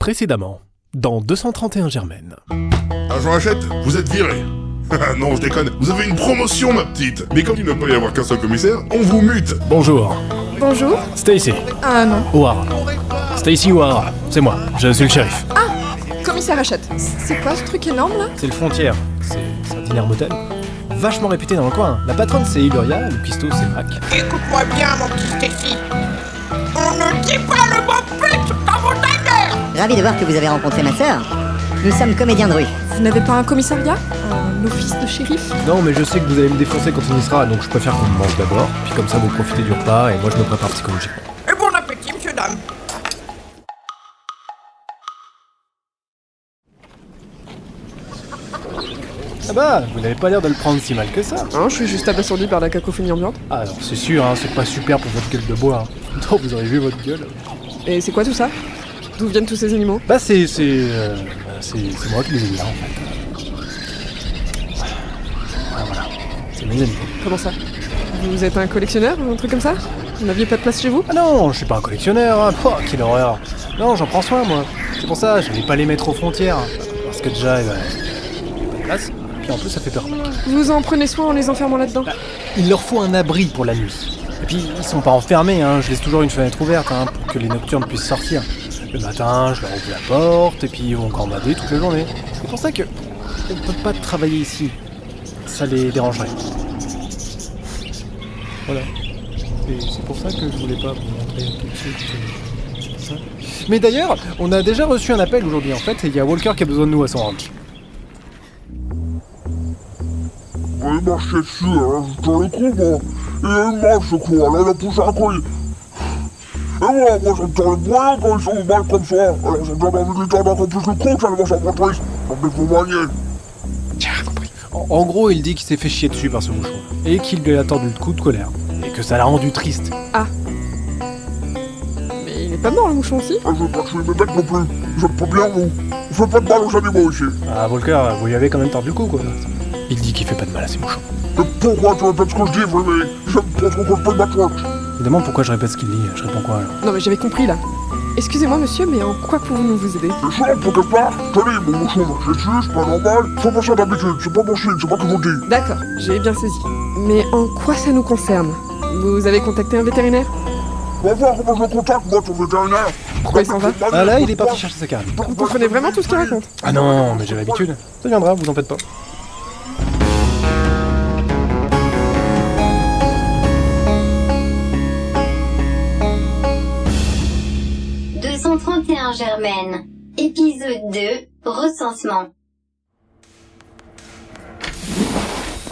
Précédemment, dans 231 Germaine. Agent Hachette, vous êtes viré. Non, je déconne. Vous avez une promotion, ma petite. Mais comme il ne peut y avoir qu'un seul commissaire, on vous mute. Bonjour. Bonjour. Stacy. Ah non. O'Hara. Stacy O'Hara. C'est moi, je suis le shérif. Ah, commissaire Hachette. C'est quoi ce truc énorme là? C'est le Frontière. C'est un diner motel. Vachement réputé dans le coin. La patronne c'est Illyria, le cuistot c'est Mac. Écoute-moi bien, mon petit Stacy. On ne dit pas le mot pute dans vos diner. Ravi de voir que vous avez rencontré ma sœur. Nous sommes comédiens de rue. Vous n'avez pas un commissariat? Un office de shérif? Non mais je sais que vous allez me défoncer quand on y sera, donc je préfère qu'on mange d'abord, puis comme ça vous profitez du repas et moi je me prépare psychologiquement. Et bon appétit, monsieur, dame. Ah bah, vous n'avez pas l'air de le prendre si mal que ça. Non, je suis juste abasourdi par la cacophonie ambiante. Ah, alors c'est sûr, hein, c'est pas super pour votre gueule de bois. Hein. Non, vous aurez vu votre gueule. Et c'est quoi tout ça? D'où viennent tous ces animaux? Bah c'est moi qui les ai mis là en fait. Ah voilà, c'est mes animaux. Comment ça? Vous êtes un collectionneur ou un truc comme ça? Vous n'aviez pas de place chez vous? Ah non, je suis pas un collectionneur, hein. Oh, quelle horreur. Non, j'en prends soin moi. C'est pour ça, je vais pas les mettre aux frontières. Parce que déjà, il y a pas de place. Puis en plus, ça fait peur. Vous en prenez soin en les enfermant là-dedans? Bah, il leur faut un abri pour la nuit. Et puis, ils sont pas enfermés, hein. Je laisse toujours une fenêtre ouverte hein, pour que les nocturnes puissent sortir. Le matin, je leur ouvre la porte et puis ils vont gambader toute la journée. C'est pour ça que on ne peut pas travailler ici. Ça les dérangerait. Voilà. Et c'est pour ça que je voulais pas vous montrer tout de suite. Ça. Mais d'ailleurs, on a déjà reçu un appel aujourd'hui en fait, et il y a Walker qui a besoin de nous à son ranch. Il marchait dessus, hein. Dans le coup, moi. Il marche, quoi. Là, il a poussé un couille. Et moi, j'aime bien les moyens quand ils sont mal comme ça. Alors, j'ai bien envie de lui tendre encore plus le cou, tellement ça me triste. Non, mais vous maniez. Tiens, compris. En gros, il dit qu'il s'est fait chier dessus par ce bouchon, et qu'il lui a tordu le cou de colère, et que ça l'a rendu triste. Ah. Mais il est pas mort le mouchon aussi? Je veux pas tuer mes bêtes non plus. J'aime pas bien, vous. Vous faites pas de mal aux animaux ici. Ah, Walker, vous lui avez quand même tordu le cou, quoi. Il dit qu'il fait pas de mal à ses bouchons. Mais pourquoi tu répètes ce que je dis, Frédéric? J'aime pas trop qu'on se paye ma tronche. Évidemment, pourquoi je répète ce qu'il dit, je réponds quoi alors? Non mais j'avais compris là. Excusez-moi monsieur, mais en quoi pouvons-nous vous aider? C'est chaud, peut-être pas. Tenez, mon bouchon marche dessus, c'est pas normal. Faut pas ça d'habitude, c'est pas mon chien, c'est pas que je vous le dis. D'accord, j'ai bien saisi. Mais en quoi ça nous concerne? Vous avez contacté un vétérinaire? On va voir comment je le contacte, moi, ton vétérinaire. Pourquoi il s'en va? Ah là, il est parti chercher sa carabine. Vous comprenez vraiment tout ce qu'il raconte? Ah non, mais j'ai l'habitude. Ça viendra, vous en faites pas. Germaine. Épisode 2. Recensement.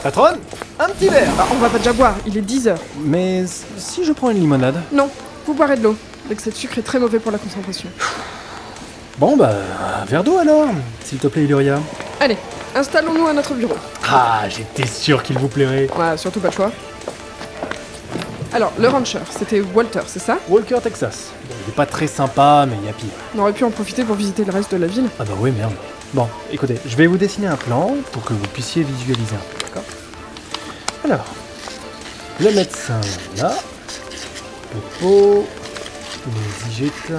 Patronne, un petit verre. Ah, on va pas déjà boire, il est 10h. Mais si je prends une limonade? Non, vous boirez de l'eau. L'excès de sucre est très mauvais pour la concentration. Bon bah, un verre d'eau alors, s'il te plaît Illyria. Allez, installons-nous à notre bureau. Ah, j'étais sûr qu'il vous plairait. Ouais, surtout pas de choix. Alors, le rancher, c'était Walter, c'est ça? Walker, Texas. Bon, il est pas très sympa, mais il y a pire. On aurait pu en profiter pour visiter le reste de la ville. Ah bah oui, merde. Bon, écoutez, je vais vous dessiner un plan pour que vous puissiez visualiser un peu, d'accord? Alors, le médecin là, Popo, les IGT.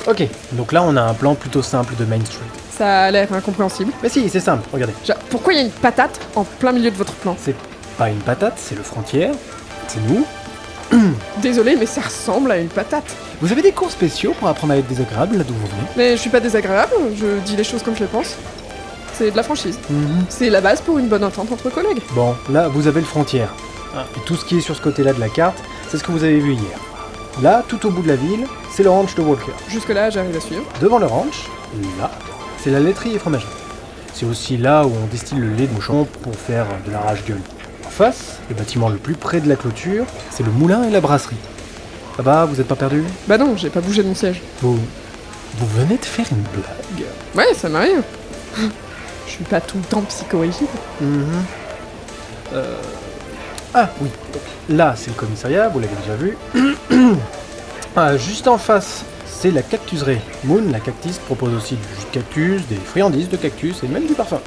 Ok, donc là on a un plan plutôt simple de Main Street. Ça a l'air incompréhensible. Mais si, c'est simple, regardez. Pourquoi il y a une patate en plein milieu de votre plan? C'est pas une patate, c'est le Frontière. C'est nous. Désolé, mais ça ressemble à une patate. Vous avez des cours spéciaux pour apprendre à être désagréable là d'où vous venez? Mais je suis pas désagréable, je dis les choses comme je les pense. C'est de la franchise. C'est la base pour une bonne entente entre collègues. Bon, là vous avez le Frontière. Et tout ce qui est sur ce côté-là de la carte, c'est ce que vous avez vu hier. Là, tout au bout de la ville, c'est le ranch de Walker. Jusque-là, j'arrive à suivre. Devant le ranch, là, c'est la laiterie et fromagerie. C'est aussi là où on distille le lait de mouchon pour faire de la rage-gueule. En face, le bâtiment le plus près de la clôture, c'est le moulin et la brasserie. Ah bah, vous êtes pas perdu? Bah non, j'ai pas bougé de mon siège. Vous venez de faire une blague? Ouais, ça m'arrive. Je suis pas tout le temps psychorigide. Ah oui, donc là c'est le commissariat, vous l'avez déjà vu. Juste en face, c'est la cactuserie. Moon, la cactus, propose aussi du jus de cactus, des friandises de cactus et même du parfum.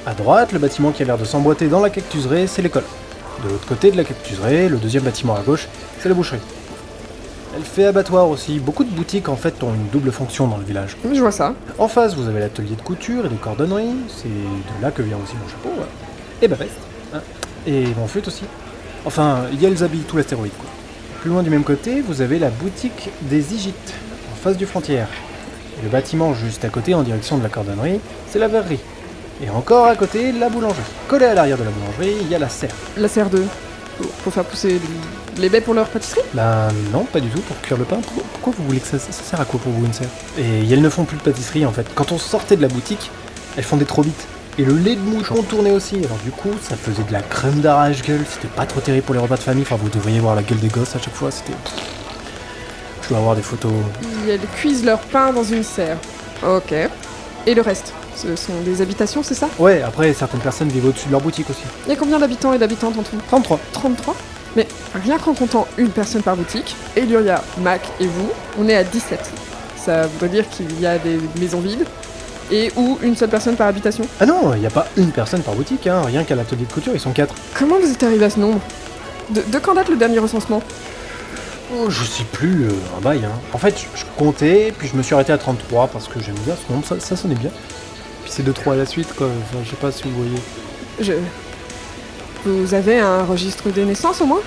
À droite, le bâtiment qui a l'air de s'emboîter dans la cactuserie, c'est l'école. De l'autre côté de la cactuserie, le deuxième bâtiment à gauche, c'est la boucherie. Elle fait abattoir aussi. Beaucoup de boutiques en fait ont une double fonction dans le village. Je vois ça. En face, vous avez l'atelier de couture et de cordonnerie. C'est de là que vient aussi mon chapeau. Ouais. Et ma veste. Hein. Et mon fut aussi. Enfin, ils habillent tout l'astéroïde, quoi. Plus loin du même côté, vous avez la boutique des Igites, en face du frontière. Et le bâtiment juste à côté, en direction de la cordonnerie, c'est la verrerie. Et encore à côté, la boulangerie. Collé à l'arrière de la boulangerie, il y a la serre. La serre de... Pour faire pousser les baies pour leur pâtisserie? Ben non, pas du tout, pour cuire le pain. Pourquoi vous voulez que ça sert à quoi pour vous une serre? Et elles ne font plus de pâtisserie en fait. Quand on sortait de la boutique, elles fondaient trop vite. Et le lait de mouton tournait aussi, alors du coup, ça faisait de la crème d'arrache-gueule, c'était pas trop terrible pour les repas de famille, enfin vous devriez voir la gueule des gosses à chaque fois, c'était... Je dois avoir des photos... Elles cuisent leur pain dans une serre. Ok. Et le reste? Ce sont des habitations, c'est ça? Ouais, après, certaines personnes vivent au-dessus de leur boutique aussi. Il y a combien d'habitants et d'habitantes en tout? 33. 33? Mais rien qu'en comptant une personne par boutique, Eluria, Mac et vous, on est à 17. Ça voudrait dire qu'il y a des maisons vides et ou une seule personne par habitation. Ah non, il n'y a pas une personne par boutique, hein, rien qu'à l'atelier de couture, ils sont 4. Comment vous êtes arrivé à ce nombre? De quand date le dernier recensement? Oh, je sais plus, un bail, hein. En fait, je comptais, puis je me suis arrêté à 33 parce que j'aime bien ce nombre, ça sonnait bien. Puis c'est 2-3 à la suite, quoi, enfin, je sais pas si vous voyez. Vous avez un registre des naissances au moins?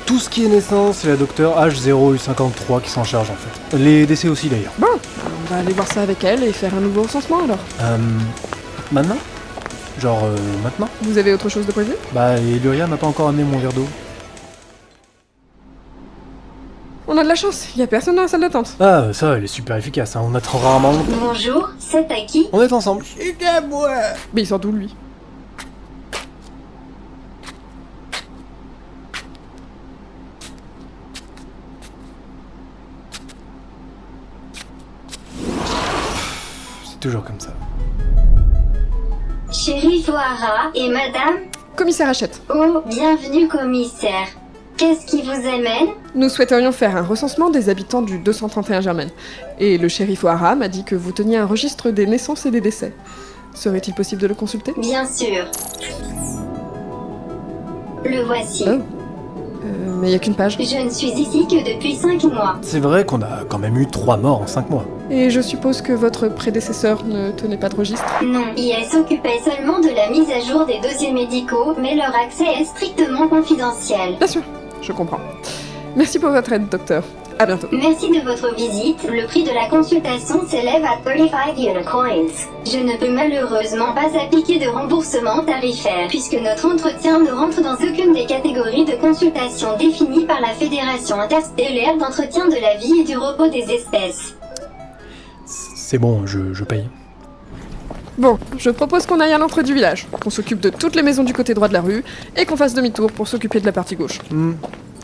Tout ce qui est naissance, c'est la docteure H0U53 qui s'en charge en fait. Les décès aussi d'ailleurs. Bon, on va aller voir ça avec elle et faire un nouveau recensement alors. Maintenant? Genre, maintenant? Vous avez autre chose de prévu? Bah, et Luria m'a pas encore amené mon verre d'eau. On a de la chance, il y a personne dans la salle d'attente. Ah, ça, elle est super efficace, hein. On attend rarement longtemps. Bonjour, c'est à qui? On est ensemble. Mais il sort d'où lui? C'est toujours comme ça. Shérif O'Hara et madame? Commissaire Hachette. Oh, bienvenue commissaire. Qu'est-ce qui vous amène? Nous souhaiterions faire un recensement des habitants du 231 Germaine. Et le shérif O'Hara m'a dit que vous teniez un registre des naissances et des décès. Serait-il possible de le consulter? Bien sûr. Le voici. Oh. Mais il n'y a qu'une page. Je ne suis ici que depuis 5 mois. C'est vrai qu'on a quand même eu 3 morts en 5 mois. Et je suppose que votre prédécesseur ne tenait pas de registre? Non, IS s'occupait seulement de la mise à jour des dossiers médicaux, mais leur accès est strictement confidentiel. Bien sûr, je comprends. Merci pour votre aide, docteur. À bientôt. Merci de votre visite. Le prix de la consultation s'élève à 35 unicoins. Je ne peux malheureusement pas appliquer de remboursement tarifaire, puisque notre entretien ne rentre dans aucune des catégories de consultation définies par la Fédération interstellaire d'entretien de la vie et du repos des espèces. C'est bon, je paye. Bon, je propose qu'on aille à l'entrée du village, qu'on s'occupe de toutes les maisons du côté droit de la rue, et qu'on fasse demi-tour pour s'occuper de la partie gauche.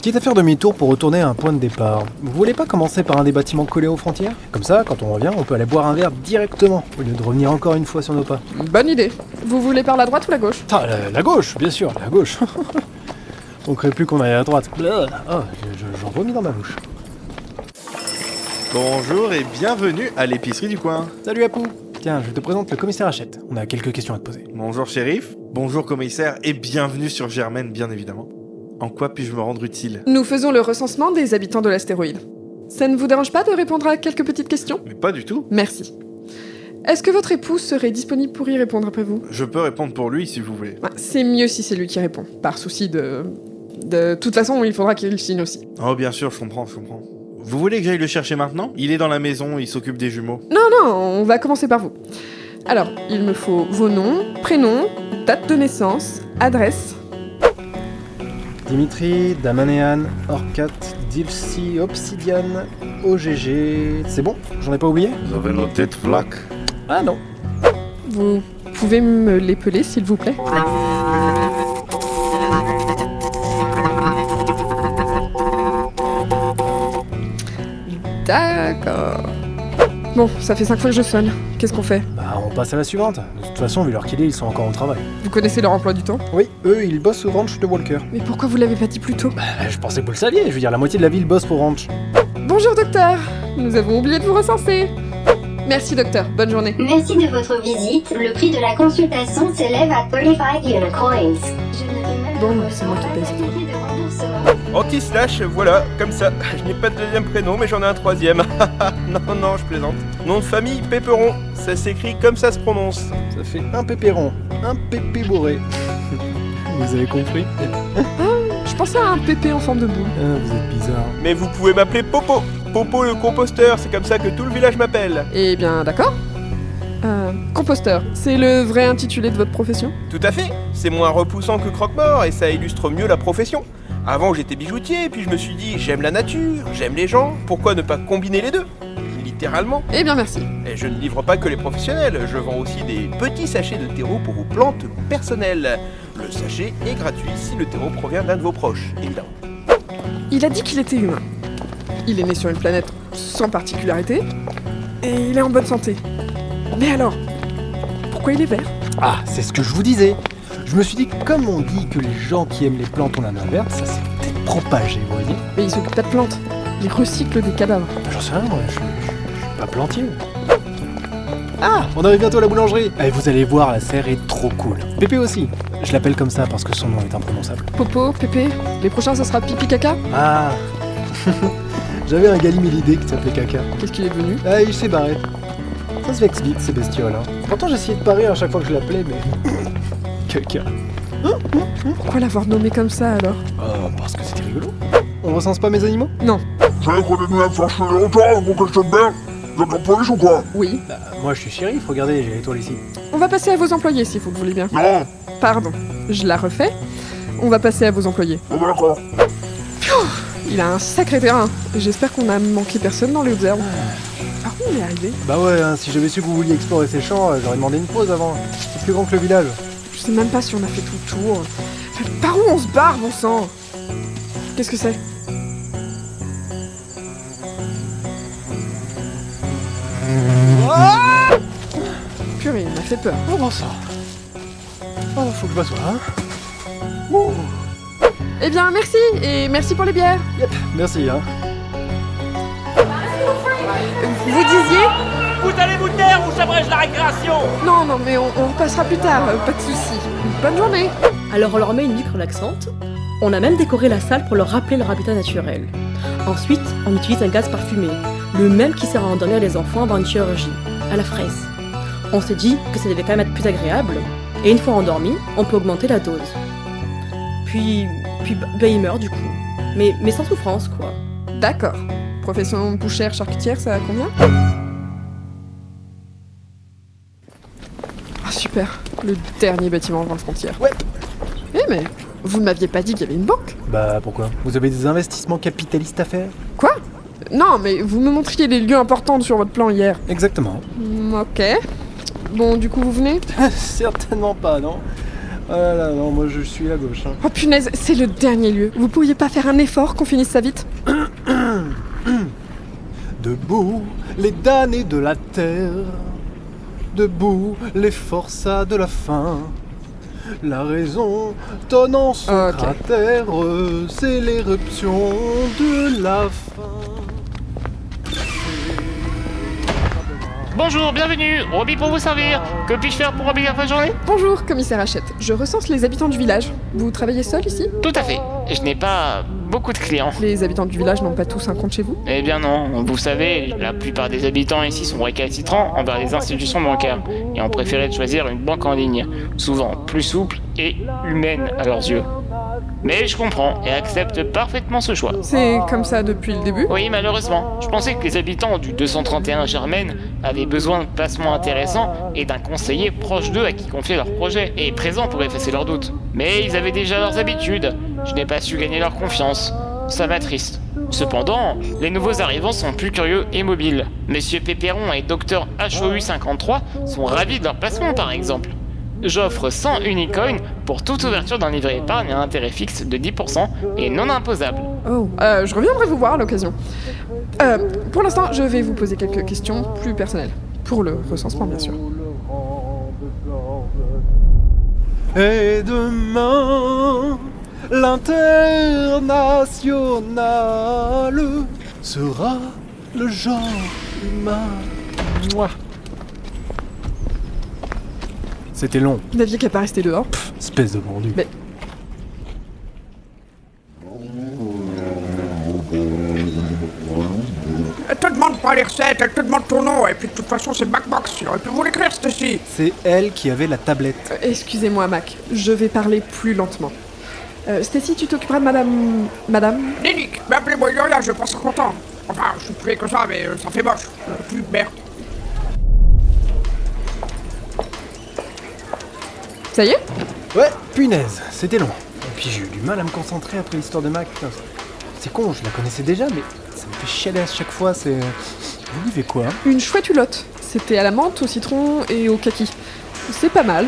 Quitte à faire demi-tour pour retourner à un point de départ, vous voulez pas commencer par un des bâtiments collés aux frontières? Comme ça, quand on revient, on peut aller boire un verre directement, au lieu de revenir encore une fois sur nos pas. Bonne idée. Vous voulez par la droite ou la gauche? Ah, la gauche, bien sûr, la gauche. On crée plus qu'on aille à la droite. Oh, j'en vomis dans ma bouche. Bonjour et bienvenue à l'épicerie du coin. Salut Apou. Tiens, je te présente le commissaire Hachette. On a quelques questions à te poser. Bonjour shérif, bonjour commissaire et bienvenue sur Germaine bien évidemment. En quoi puis-je me rendre utile? Nous faisons le recensement des habitants de l'astéroïde. Ça ne vous dérange pas de répondre à quelques petites questions? Mais pas du tout. Merci. Est-ce que votre épouse serait disponible pour y répondre après vous? Je peux répondre pour lui si vous voulez. C'est mieux si c'est lui qui répond, par souci de... De toute façon, il faudra qu'il signe aussi. Oh bien sûr, je comprends. Vous voulez que j'aille le chercher maintenant? Il est dans la maison, il s'occupe des jumeaux. Non, on va commencer par vous. Alors, il me faut vos noms, prénoms, date de naissance, adresse... Dimitri, Damanéan, Orcat, Dilsi, Obsidian, OGG... C'est bon? J'en ai pas oublié? Vous avez nos têtes flaques. Ah non. Vous pouvez me l'épeler, s'il vous plaît? D'accord. Bon, ça fait 5 fois que je sonne. Qu'est-ce qu'on fait? Bah, on passe à la suivante. De toute façon, vu l'heure qu'il est, ils sont encore au travail. Vous connaissez leur emploi du temps? Oui, eux, ils bossent au ranch de Walker. Mais pourquoi vous l'avez pas dit plus tôt? Bah, je pensais que vous le saviez. Je veux dire, la moitié de la ville bosse pour ranch. Bonjour docteur. Nous avons oublié de vous recenser. Merci docteur, bonne journée. Merci de votre visite. Le prix de la consultation s'élève à 35 unicoins. Je ne peux Bon, malheureusement c'est moi qui pas paye. appliquer de remboursement. Anti-slash, voilà, comme ça. Je n'ai pas de deuxième prénom, mais j'en ai un troisième. Non, je plaisante. Nom de famille, Pépéron. Ça s'écrit comme ça se prononce. Ça fait un pépéron, un pépé bourré. Vous avez compris? Je pensais à un pépé en forme de boule. Ah, vous êtes bizarre. Mais vous pouvez m'appeler Popo. Popo le composteur, c'est comme ça que tout le village m'appelle. Eh bien, d'accord. Composteur, c'est le vrai intitulé de votre profession? Tout à fait. C'est moins repoussant que croque-mort et ça illustre mieux la profession. Avant, j'étais bijoutier, puis je me suis dit, j'aime la nature, j'aime les gens, pourquoi ne pas combiner les deux? Littéralement. Eh bien, merci. Et je ne livre pas que les professionnels, je vends aussi des petits sachets de terreau pour vos plantes personnelles. Le sachet est gratuit si le terreau provient d'un de vos proches, évidemment. Il a dit qu'il était humain. Il est né sur une planète sans particularité, et il est en bonne santé. Mais alors, pourquoi il est vert? Ah, c'est ce que je vous disais. Je me suis dit, comme on dit que les gens qui aiment les plantes ont la main verte, ça s'est peut-être propagé, vous voyez. Mais il s'occupe pas de plantes. Il recycle des cadavres. J'en sais rien, moi, je suis pas plantier. Ah, on arrive bientôt à la boulangerie. Allez, vous allez voir, la serre est trop cool. Pépé aussi. Je l'appelle comme ça parce que son nom est imprononçable. Popo, Pépé, les prochains ça sera Pipi Caca? Ah. J'avais un galimélidé qui s'appelait Caca. Qu'est-ce qu'il est devenu? Ah, il s'est barré. Ça se vexe vite, ces bestioles. Hein. Pourtant, j'essayais de parer à chaque fois que je l'appelais, mais... Caca. Pourquoi l'avoir nommé comme ça alors? Parce que c'était rigolo. On recense pas mes animaux? Non. Vous savez qu'on est venu me faire chier longtemps, vous que je t'aime bien? Vous êtes la police ou quoi? Oui. Bah, moi je suis shérif, regardez, j'ai l'étoile ici. On va passer à vos employés si vous le voulez bien. Non. Pardon, je la refais. On va passer à vos employés. Bon, d'accord. Il a un sacré terrain. J'espère qu'on a manqué personne dans les hautes herbes. Par où on est arrivé? Bah ouais, hein, si j'avais su que vous vouliez explorer ces champs, j'aurais demandé une pause avant. C'est plus grand que le village. Je sais même pas si on a fait tout le tour. Par où on se barre, bon sang? Qu'est-ce que c'est? Purée, il m'a fait peur. Oh bon sang. Oh, faut que je m'assoie, hein. Eh bien, merci, et merci pour les bières. Yep, merci, hein. Vous disiez? Vous allez vous taire ou j'abrège la récréation? Non, mais on repassera plus tard, pas de soucis. Bonne journée. Alors on leur met une musique relaxante. On a même décoré la salle pour leur rappeler leur habitat naturel. Ensuite, on utilise un gaz parfumé, le même qui sert à endormir les enfants avant une chirurgie, à la fraise. On s'est dit que ça devait quand même être plus agréable, et une fois endormi, on peut augmenter la dose. Puis il meurt du coup. Mais sans souffrance, quoi. D'accord. Profession bouchère, charcutière, ça convient? Ah super, le dernier bâtiment avant la frontière. Ouais. Eh mais, vous ne m'aviez pas dit qu'il y avait une banque? Bah pourquoi? Vous avez des investissements capitalistes à faire? Quoi? Non, mais vous me montriez des lieux importants sur votre plan hier. Exactement. Ok. Bon, du coup, vous venez? Certainement pas, non. Ah là, non, moi je suis à gauche. Hein. Oh punaise, c'est le dernier lieu. Vous pourriez pas faire un effort qu'on finisse ça vite? Debout, les damnés de la terre. Debout, les forçats de la faim. La raison tonnant son Ok. cratère, c'est l'éruption de la faim. Bonjour, bienvenue, Roby pour vous servir. Que puis-je faire pour embellir votre journée? Bonjour, commissaire Hachette. Je recense les habitants du village. Vous travaillez seul ici? Tout à fait. Je n'ai pas beaucoup de clients. Les habitants du village n'ont pas tous un compte chez vous? Eh bien non, vous savez, la plupart des habitants ici sont récalcitrants envers les institutions bancaires et ont préféré de choisir une banque en ligne, souvent plus souple et humaine à leurs yeux. Mais je comprends et accepte parfaitement ce choix. C'est comme ça depuis le début? Oui, malheureusement. Je pensais que les habitants du 231 Germaine avaient besoin de placements intéressants et d'un conseiller proche d'eux à qui confier leurs projets et présent pour effacer leurs doutes. Mais ils avaient déjà leurs habitudes. Je n'ai pas su gagner leur confiance. Ça m'attriste. Cependant, les nouveaux arrivants sont plus curieux et mobiles. Monsieur Pépéron et Dr HOU53 sont ravis de leur placement par exemple. J'offre 100 unicoins pour toute ouverture d'un livret épargne à intérêt fixe de 10% et non imposable. Oh, je reviendrai vous voir à l'occasion. Pour l'instant, je vais vous poser quelques questions plus personnelles. Pour le recensement, bien sûr. Et demain, l'international sera le genre humain. Mouah. C'était long. Vous n'aviez qu'à pas rester dehors. Espèce de vendu. Mais- pas les recettes, elle te demande ton nom, et puis de toute façon c'est Macbox, il aurait pu vous l'écrire Stacy. C'est elle qui avait la tablette. Excusez-moi, Mac, je vais parler plus lentement. Stacy, tu t'occuperas de Madame Nick, mais appelez-moi Yoria, je pense content. Enfin, je suis plus que ça, mais ça fait moche. Plus merde. Ça y est? Ouais, punaise, c'était long. Et puis j'ai eu du mal à me concentrer après l'histoire de Mac. Putain, c'est con, je la connaissais déjà, mais ça me fait chialer à chaque fois, c'est... Vous buvez quoi hein? Une chouette hulotte. C'était à la menthe, au citron et au kaki. C'est pas mal.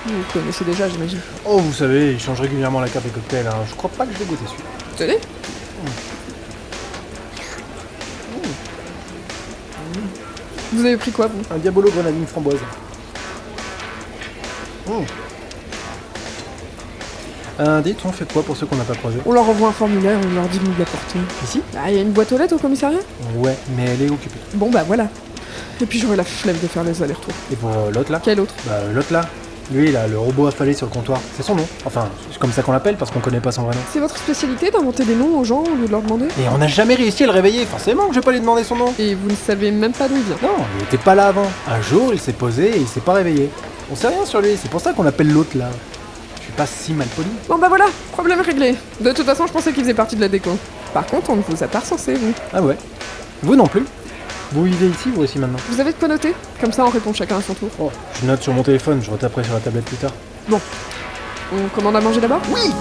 Vous connaissez déjà, j'imagine. Oh, vous savez, il change régulièrement la carte des cocktails, hein. Je crois pas que je vais goûter celui-là. Tenez. Vous avez pris quoi, vous? Un Diabolo grenadine framboise. Dites, on fait quoi pour ceux qu'on n'a pas croisés? On leur envoie un formulaire, on leur dit de nous l'apporter. Ici? Ah, il y a une boîte aux lettres au commissariat? Ouais, mais elle est occupée. Bon bah voilà. Et puis j'aurai la flemme de faire les allers-retours. Et pour l'autre là? Quel autre? Bah l'autre là. Lui là, le robot affalé sur le comptoir. C'est son nom. Enfin, c'est comme ça qu'on l'appelle parce qu'on connaît pas son vrai nom. C'est votre spécialité d'inventer des noms aux gens au lieu de leur demander? Et on n'a jamais réussi à le réveiller, forcément que je vais pas lui demander son nom. Et vous ne savez même pas d'où il vient? Non, il était pas là avant. Un jour, il s'est posé et il s'est pas réveillé. On sait rien sur lui, c'est pour ça qu'on l'appelle l'autre là. Je suis pas si mal poli. Bon bah voilà, problème réglé. De toute façon, je pensais qu'il faisait partie de la déco. Par contre, on ne vous a pas recensé, vous. Ah ouais. Vous non plus. Vous vivez ici, vous aussi maintenant. Vous avez de quoi noter? Comme ça, on répond chacun à son tour. Oh, je note sur mon téléphone, je retaperai sur la tablette plus tard. Bon. On commande à manger d'abord? Oui.